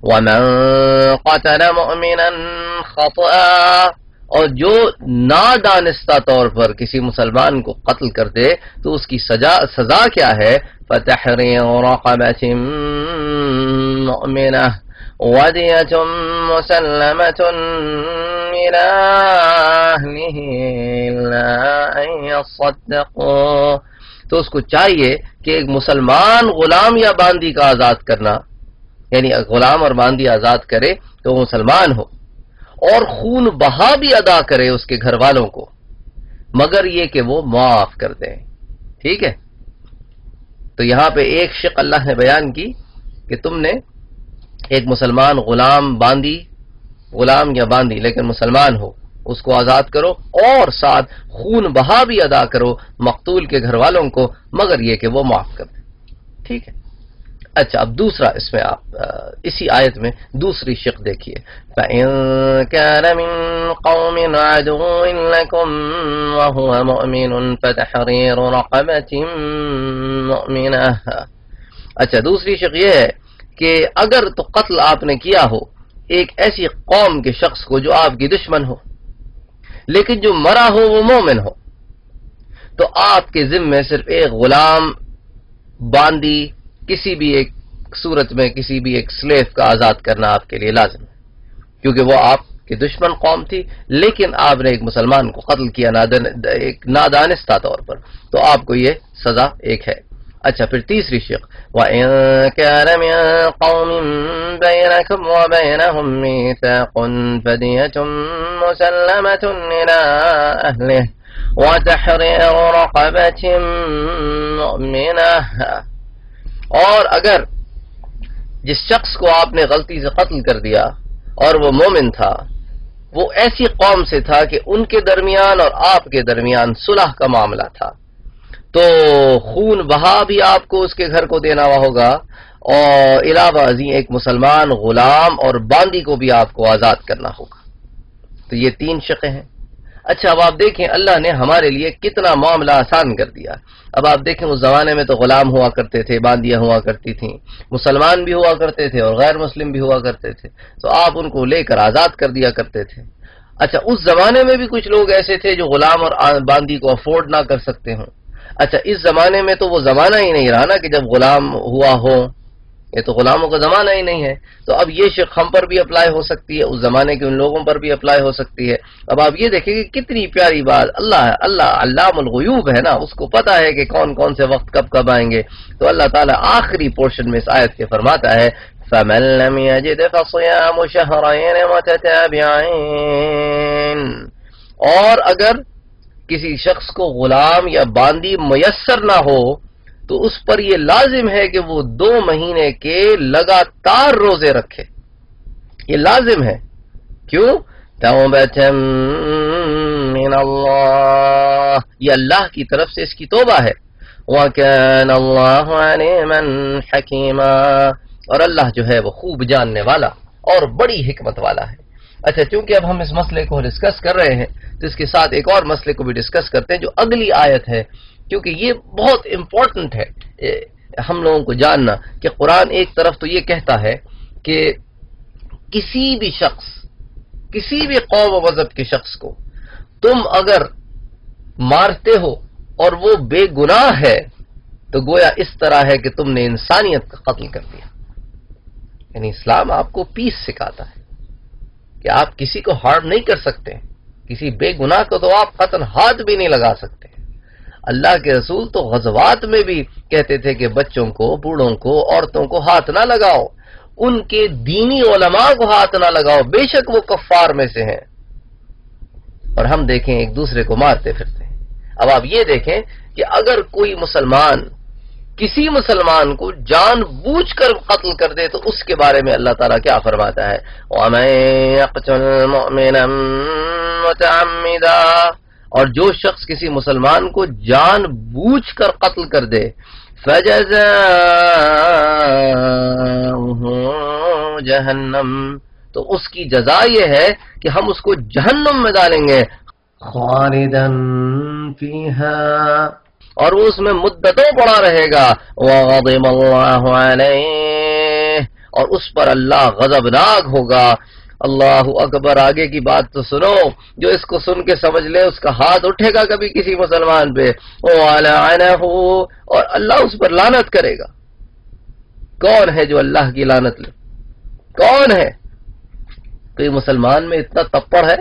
A: وَمَن قَتَلَ مُؤْمِنًا خَطَأً، اور جو نادانستہ طور پر کسی مسلمان کو قتل کر دے تو اس کی سزا کیا ہے؟ فَتَحْرِيرُ رَقَبَةٍ مُؤْمِنَةٍ وَدِيَةٌ مُسَلَّمَةٌ إِلَىٰ أَهْلِهِ إِلَّا أَن يَصَّدَّقُوا، تو اس کو چاہیے کہ ایک مسلمان غلام یا باندی کا آزاد کرنا، یعنی غلام اور باندی آزاد کرے تو وہ مسلمان ہو، اور خون بہا بھی ادا کرے اس کے گھر والوں کو، مگر یہ کہ وہ معاف کر دیں۔ ٹھیک ہے، تو یہاں پہ ایک شق اللہ نے بیان کی کہ تم نے ایک مسلمان غلام یا باندی لیکن مسلمان ہو، اس کو آزاد کرو، اور ساتھ خون بہا بھی ادا کرو مقتول کے گھر والوں کو، مگر یہ کہ وہ معاف کر دیں۔ ٹھیک ہے، اچھا اب دوسرا اس میں آپ اسی آیت میں دوسری شق دیکھیے، فَإِن كَانَ مِن قَوْمٍ عَدُوٍّ لَكُمْ وَهُوَ مُؤْمِنٌ فَتَحْرِيرُ رَقَبَةٍ مُؤْمِنَةٍ۔ اچھا دوسری شق یہ ہے کہ اگر تو قتل آپ نے کیا ہو ایک ایسی قوم کے شخص کو جو آپ کی دشمن ہو، لیکن جو مرا ہو وہ مومن ہو، تو آپ کے ذمے صرف ایک غلام باندی کسی بھی ایک صورت میں کسی بھی ایک سلیف کا آزاد کرنا آپ کے لیے لازم ہے، کیونکہ وہ آپ کی دشمن قوم تھی، لیکن آپ نے ایک مسلمان کو قتل کیا ایک نادانستہ طور پر، تو آپ کو یہ سزا ایک ہے۔ اچھا پھر تیسری شق، وَإِن كَانَ مِن قَوْمٍ بَيْنَكُمْ وَبَيْنَهُم مِّيثَاقٌ فَدِيَةٌ مُسَلَّمَةٌ إِلَىٰ أَهْلِهِ وَتَحْرِيرُ رَقَبَةٍ مُؤْمِنَةٍ، اور اگر جس شخص کو آپ نے غلطی سے قتل کر دیا اور وہ مومن تھا، وہ ایسی قوم سے تھا کہ ان کے درمیان اور آپ کے درمیان صلح کا معاملہ تھا، تو خون بہا بھی آپ کو اس کے گھر کو دینا ہوگا، اور علاوہ ازیں ایک مسلمان غلام اور باندی کو بھی آپ کو آزاد کرنا ہوگا۔ تو یہ 3 شقیں ہیں۔ اچھا اب آپ دیکھیں اللہ نے ہمارے لیے کتنا معاملہ آسان کر دیا۔ اب آپ دیکھیں اس زمانے میں تو غلام ہوا کرتے تھے، باندیاں ہوا کرتی تھیں، مسلمان بھی ہوا کرتے تھے اور غیر مسلم بھی ہوا کرتے تھے، تو آپ ان کو لے کر آزاد کر دیا کرتے تھے۔ اچھا اس زمانے میں بھی کچھ لوگ ایسے تھے جو غلام اور باندی کو افورڈ نہ کر سکتے ہوں۔ اچھا اس زمانے میں تو وہ زمانہ ہی نہیں رہا نا کہ جب غلام ہوا ہو، یہ تو غلاموں کا زمانہ ہی نہیں ہے، تو اب یہ شق ہم پر بھی اپلائی ہو سکتی ہے، اس زمانے کے ان لوگوں پر بھی اپلائی ہو سکتی ہے۔ اب آپ یہ دیکھیں کہ کتنی پیاری بات، اللہ علام الغیوب ہے نا، اس کو پتا ہے کہ کون کون سے وقت کب کب آئیں گے۔ تو اللہ تعالیٰ آخری پورشن میں اس آیت کے فرماتا ہے فَمَن لَّمْ يَجِدْ فَصِيَامُ شَهْرَيْنِ مُتَتَابِعَيْنِ، اور اگر کسی شخص کو غلام یا باندی میسر نہ ہو تو اس پر یہ لازم ہے کہ وہ 2 مہینے کے لگاتار روزے رکھے، یہ لازم ہے۔ کیوں؟ توبۃ من اللہ، یہ اللہ کی طرف سے اس کی توبہ ہے۔ وَكَانَ اللَّهُ عَلِيمًا حَكِيمًا، اور اللہ جو ہے وہ خوب جاننے والا اور بڑی حکمت والا ہے۔ اچھا چونکہ اب ہم اس مسئلے کو ڈسکس کر رہے ہیں تو اس کے ساتھ ایک اور مسئلے کو بھی ڈسکس کرتے ہیں جو اگلی آیت ہے، کیونکہ یہ بہت امپورٹنٹ ہے۔ ہم لوگوں کو جاننا کہ قرآن ایک طرف تو یہ کہتا ہے کہ کسی بھی شخص، کسی بھی قوم و مذہب کے شخص کو تم اگر مارتے ہو اور وہ بے گناہ ہے تو گویا اس طرح ہے کہ تم نے انسانیت کا قتل کر دیا. یعنی اسلام آپ کو پیس سکھاتا ہے کہ آپ کسی کو ہارم نہیں کر سکتے، کسی بے گناہ کو تو آپ قطعاً ہاتھ بھی نہیں لگا سکتے. اللہ کے رسول تو غزوات میں بھی کہتے تھے کہ بچوں کو، بوڑھوں کو، عورتوں کو ہاتھ نہ لگاؤ، ان کے دینی علماء کو ہاتھ نہ لگاؤ، بے شک وہ کفار میں سے ہیں. اور ہم دیکھیں ایک دوسرے کو مارتے پھرتے ہیں. اب آپ یہ دیکھیں کہ اگر کوئی مسلمان کسی مسلمان کو جان بوجھ کر قتل کر دے تو اس کے بارے میں اللہ تعالیٰ کیا فرماتا ہے؟ وَمَن يَقْتُلْ مُؤْمِنًا مُتَعَمِّدًا، اور جو شخص کسی مسلمان کو جان بوجھ کر قتل کر دے فَجَزَاؤُهُ جَهَنَّمُ، تو اس کی جزا یہ ہے کہ ہم اس کو جہنم میں ڈالیں گے، خالداً فیہا، اور وہ اس میں مدتوں پڑا رہے گا، وغضب اللہ علیہ، اور اس پر اللہ غضبناک ہوگا. اللہ اکبر. آگے کی بات تو سنو، جو اس کو سن کے سمجھ لے اس کا ہاتھ اٹھے گا کبھی کسی مسلمان پہ، وَلَعَنَهُ، اور اللہ اس پر لعنت کرے گا. کون ہے جو اللہ کی لعنت لے؟ کون ہے؟ کوئی مسلمان میں اتنا تپڑ ہے،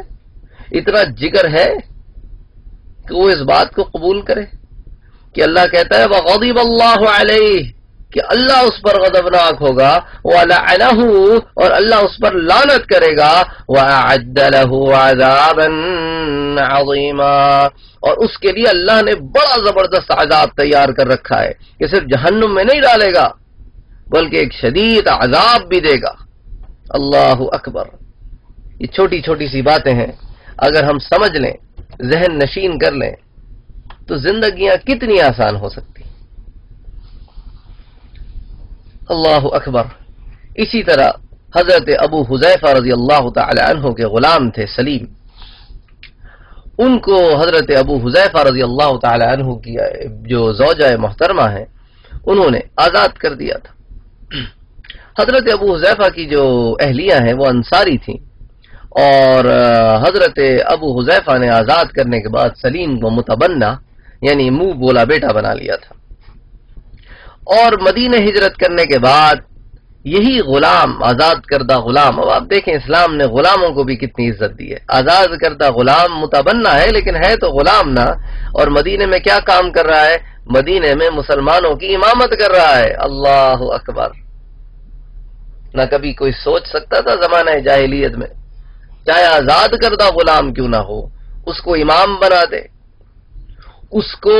A: اتنا جگر ہے کہ وہ اس بات کو قبول کرے کہ اللہ کہتا ہے وَغَضِبَ اللَّهُ عَلَيْهِ، کہ اللہ اس پر غضبناک ہوگا، وَلَعَنَهُ، اور اللہ اس پر لعنت کرے گا، وَأَعَدَّ لَهُ عَذَابًا عَظِيمًا، اور اس کے لیے اللہ نے بڑا زبردست عذاب تیار کر رکھا ہے کہ صرف جہنم میں نہیں ڈالے گا بلکہ ایک شدید عذاب بھی دے گا. اللہ اکبر. یہ چھوٹی چھوٹی سی باتیں ہیں، اگر ہم سمجھ لیں، ذہن نشین کر لیں تو زندگیاں کتنی آسان ہو سکتی. اللہ اکبر. اسی طرح حضرت ابو حذیفہ رضی اللہ تعالی عنہ کے غلام تھے سلیم، ان کو حضرت ابو حذیفہ رضی اللہ تعالی عنہ کی جو زوجہ محترمہ ہیں انہوں نے آزاد کر دیا تھا. حضرت ابو حذیفہ کی جو اہلیہ ہیں وہ انصاری تھیں، اور حضرت ابو حذیفہ نے آزاد کرنے کے بعد سلیم کو متبنہ یعنی منہ بولا بیٹا بنا لیا تھا. اور مدینہ ہجرت کرنے کے بعد یہی غلام، آزاد کردہ غلام، اب آپ دیکھیں اسلام نے غلاموں کو بھی کتنی عزت دی ہے. آزاد کردہ غلام متبنہ ہے لیکن ہے تو غلام نہ، اور مدینہ میں کیا کام کر رہا ہے؟ مدینہ میں مسلمانوں کی امامت کر رہا ہے. اللہ اکبر. نہ کبھی کوئی سوچ سکتا تھا زمانہ جاہلیت میں چاہے آزاد کردہ غلام کیوں نہ ہو اس کو امام بنا دے، اس کو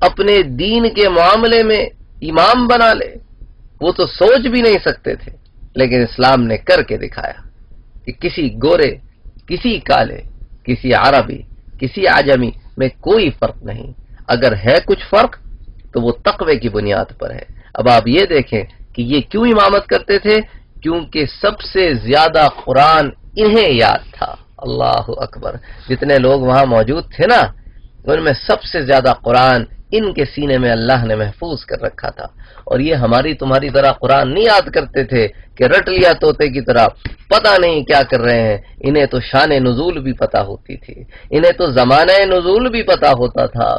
A: اپنے دین کے معاملے میں امام بنا لے. وہ تو سوچ بھی نہیں سکتے تھے، لیکن اسلام نے کر کے دکھایا کہ کسی گورے، کسی کالے، کسی عربی، کسی عجمی میں کوئی فرق نہیں. اگر ہے کچھ فرق تو وہ تقوی کی بنیاد پر ہے. اب آپ یہ دیکھیں کہ یہ کیوں امامت کرتے تھے؟ کیونکہ سب سے زیادہ قرآن انہیں یاد تھا. اللہ اکبر. جتنے لوگ وہاں موجود تھے نا، ان میں سب سے زیادہ قرآن ان کے سینے میں اللہ نے محفوظ کر رکھا تھا. اور یہ ہماری تمہاری طرح قرآن نہیں یاد کرتے تھے کہ رٹ لیا طوطے کی طرح، پتہ نہیں کیا کر رہے ہیں. انہیں تو شان نزول بھی پتہ ہوتی تھی، انہیں تو زمانہ نزول بھی پتہ ہوتا تھا،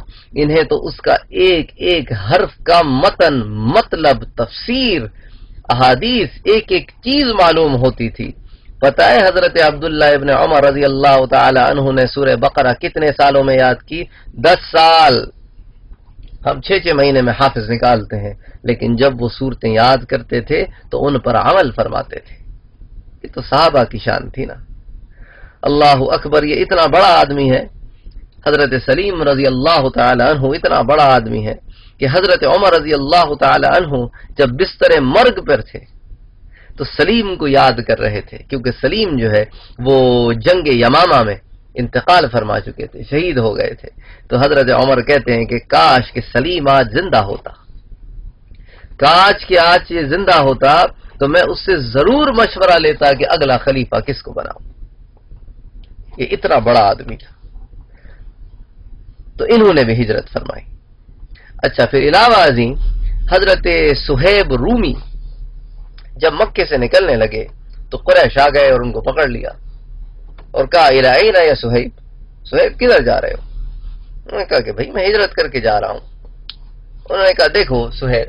A: انہیں تو اس کا ایک ایک حرف کا متن، مطلب، تفسیر، احادیث، ایک ایک چیز معلوم ہوتی تھی. پتہ ہے حضرت عبداللہ ابن عمر رضی اللہ تعالی عنہ نے سورہ بقرہ کتنے سالوں میں یاد کی؟ 10 سال. ہم 6 مہینے میں حافظ نکالتے ہیں، لیکن جب وہ صورتیں یاد کرتے تھے تو ان پر عمل فرماتے تھے. یہ تو صحابہ کی شان تھی نا. اللہ اکبر. یہ اتنا بڑا آدمی ہے حضرت سلیم رضی اللہ تعالی عنہ، اتنا بڑا آدمی ہے کہ حضرت عمر رضی اللہ تعالی عنہ جب بستر مرگ پر تھے تو سلیم کو یاد کر رہے تھے، کیونکہ سلیم جو ہے وہ جنگ یمامہ میں انتقال فرما چکے تھے، شہید ہو گئے تھے. تو حضرت عمر کہتے ہیں کہ کاش کہ سلیم آج زندہ ہوتا، کاش کہ آج یہ زندہ ہوتا تو میں اس سے ضرور مشورہ لیتا کہ اگلا خلیفہ کس کو بناؤں. یہ اتنا بڑا آدمی تھا. تو انہوں نے بھی ہجرت فرمائی. اچھا، پھر علاوہ ازیں حضرت صہیب رومی جب مکے سے نکلنے لگے تو قریش آ گئے اور ان کو پکڑ لیا اور کہا الی این یا صہیب، صہیب کدھر جا رہے ہو؟ انہوں نے کہا کہ بھائی میں ہجرت کر کے جا رہا ہوں۔ انہوں نے کہا دیکھو صہیب،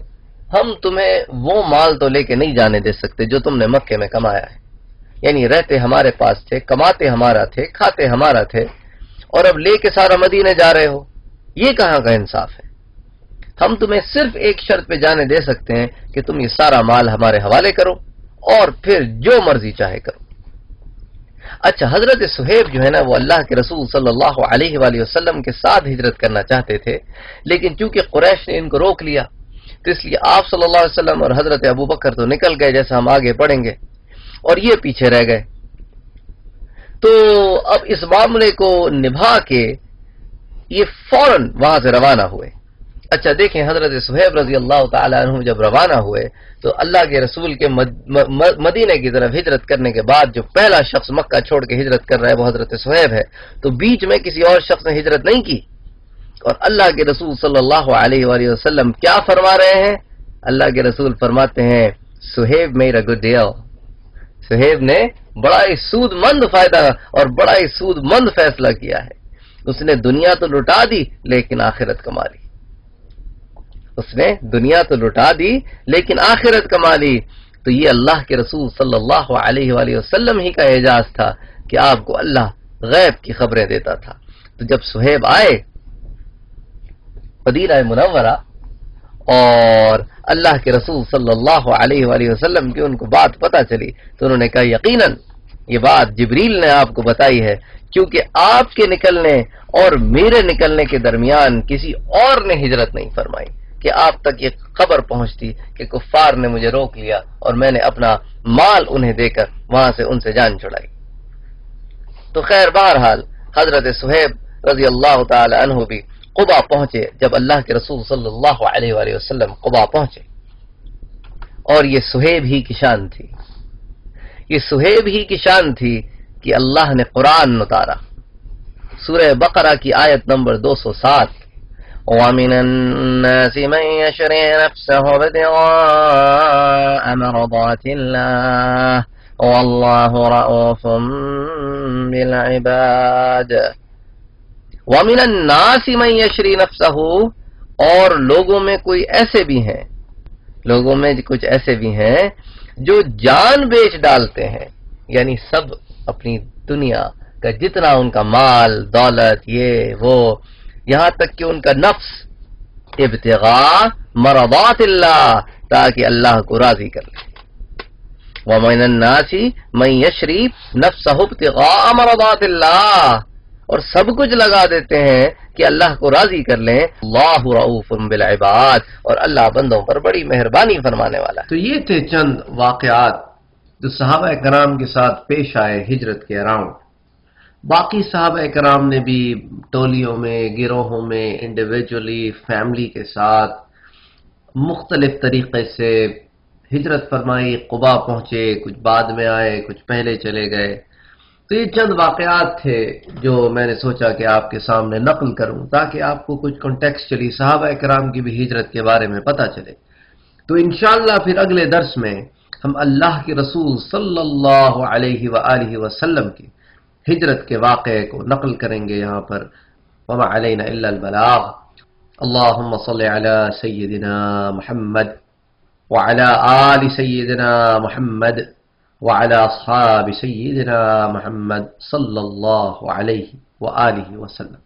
A: ہم تمہیں وہ مال تو لے کے نہیں جانے دے سکتے جو تم نے مکے میں کمایا ہے، یعنی رہتے ہمارے پاس تھے، کماتے ہمارا تھے، کھاتے ہمارا تھے، اور اب لے کے سارا مدینے جا رہے ہو، یہ کہاں کا انصاف ہے؟ ہم تمہیں صرف ایک شرط پہ جانے دے سکتے ہیں کہ تم یہ سارا مال ہمارے حوالے کرو اور پھر جو مرضی چاہے کرو۔ اچھا، حضرت صہیب جو ہے نا وہ اللہ کے رسول صلی اللہ علیہ وآلہ وسلم کے ساتھ ہجرت کرنا چاہتے تھے، لیکن چونکہ قریش نے ان کو روک لیا تو اس لیے آپ صلی اللہ علیہ وسلم اور حضرت ابو بکر تو نکل گئے، جیسا ہم آگے پڑھیں گے، اور یہ پیچھے رہ گئے۔ تو اب اس معاملے کو نبھا کے یہ فوراً وہاں سے روانہ ہوئے۔ اچھا دیکھیں، حضرت صہیب رضی اللہ تعالیٰ عنہ جب روانہ ہوئے تو اللہ کے رسول کے مدینے کی طرف ہجرت کرنے کے بعد جو پہلا شخص مکہ چھوڑ کے ہجرت کر رہا ہے وہ حضرت صہیب ہے، تو بیچ میں کسی اور شخص نے ہجرت نہیں کی۔ اور اللہ کے رسول صلی اللہ علیہ وآلہ وسلم کیا فرما رہے ہیں؟ اللہ کے رسول فرماتے ہیں Suhaib made a good deal, Suhaib نے بڑا ہی سود مند فائدہ اور بڑا ہی سود مند فیصلہ کیا ہے۔ اس نے دنیا تو لٹا دی لیکن آخرت کما لی، اس نے دنیا تو لٹا دی لیکن آخرت کما لی۔ تو یہ اللہ کے رسول صلی اللہ علیہ وآلہ وسلم ہی کا اعجاز تھا کہ آپ کو اللہ غیب کی خبریں دیتا تھا۔ تو جب صہیب آئے مدینہ منورہ اور اللہ کے رسول صلی اللہ علیہ وآلہ وسلم کی ان کو بات پتہ چلی تو انہوں نے کہا یقیناً یہ بات جبریل نے آپ کو بتائی ہے، کیونکہ آپ کے نکلنے اور میرے نکلنے کے درمیان کسی اور نے ہجرت نہیں فرمائی کہ آپ تک یہ خبر پہنچتی کہ کفار نے مجھے روک لیا اور میں نے اپنا مال انہیں دے کر وہاں سے ان سے جان چھڑائی۔ تو خیر بہرحال حضرت صہیب رضی اللہ تعالی عنہ بھی قبا پہنچے جب اللہ کے رسول صلی اللہ علیہ وآلہ وسلم قبا پہنچے، اور یہ صہیب ہی کی شان تھی، یہ صہیب ہی کی شان تھی کہ اللہ نے قرآن اتارا۔ سورہ بقرہ کی آیت نمبر 207، وَمِنَ النَّاسِ مَن يَشْرِي نَفْسَهُ ابْتِغَاءَ مَرْضَاتِ اللَّهِ وَاللَّهُ رَءُوفٌ بِالْعِبَادِ۔ وَمِنَ النَّاسِ مَن يَشْرِي نَفْسَهُ، اور لوگوں میں کوئی ایسے بھی ہیں، لوگوں میں کچھ ایسے بھی ہیں جو جان بیچ ڈالتے ہیں، یعنی سب اپنی دنیا کا جتنا ان کا مال دولت یہ وہ، یہاں تک کہ ان کا نفس، ابتغاء مرضات اللہ، تاکہ اللہ کو راضی کر لے۔ وَمِنَ النَّاسِ مَن يَشْرِي نَفْسَهُ ابْتِغَاءَ مرضات اللہ، اور سب کچھ لگا دیتے ہیں کہ اللہ کو راضی کر لیں۔ اللہ رؤوف بالعباد، اور اللہ بندوں پر بڑی مہربانی فرمانے والا ہے۔ تو یہ تھے چند واقعات جو صحابہ کرام کے ساتھ پیش آئے ہجرت کے اراؤنڈ۔ باقی صحابہ کرام نے بھی ٹولیوں میں، گروہوں میں، انڈیویجولی، فیملی کے ساتھ مختلف طریقے سے ہجرت فرمائی، قبا پہنچے، کچھ بعد میں آئے، کچھ پہلے چلے گئے۔ تو یہ چند واقعات تھے جو میں نے سوچا کہ آپ کے سامنے نقل کروں تاکہ آپ کو کچھ کنٹیکسچلی صحابہ کرام کی بھی ہجرت کے بارے میں پتہ چلے۔ تو انشاءاللہ پھر اگلے درس میں ہم اللہ کے رسول صلی اللہ علیہ وآلہ وسلم کی ہجرت کے واقعے کو نقل کریں گے یہاں پر۔ وما علینا الا البلاغ۔ اللہم صل علی سیدنا محمد وعلی آل سیدنا محمد وعلى أصحاب سيدنا محمد صلى الله عليه وآله وسلم۔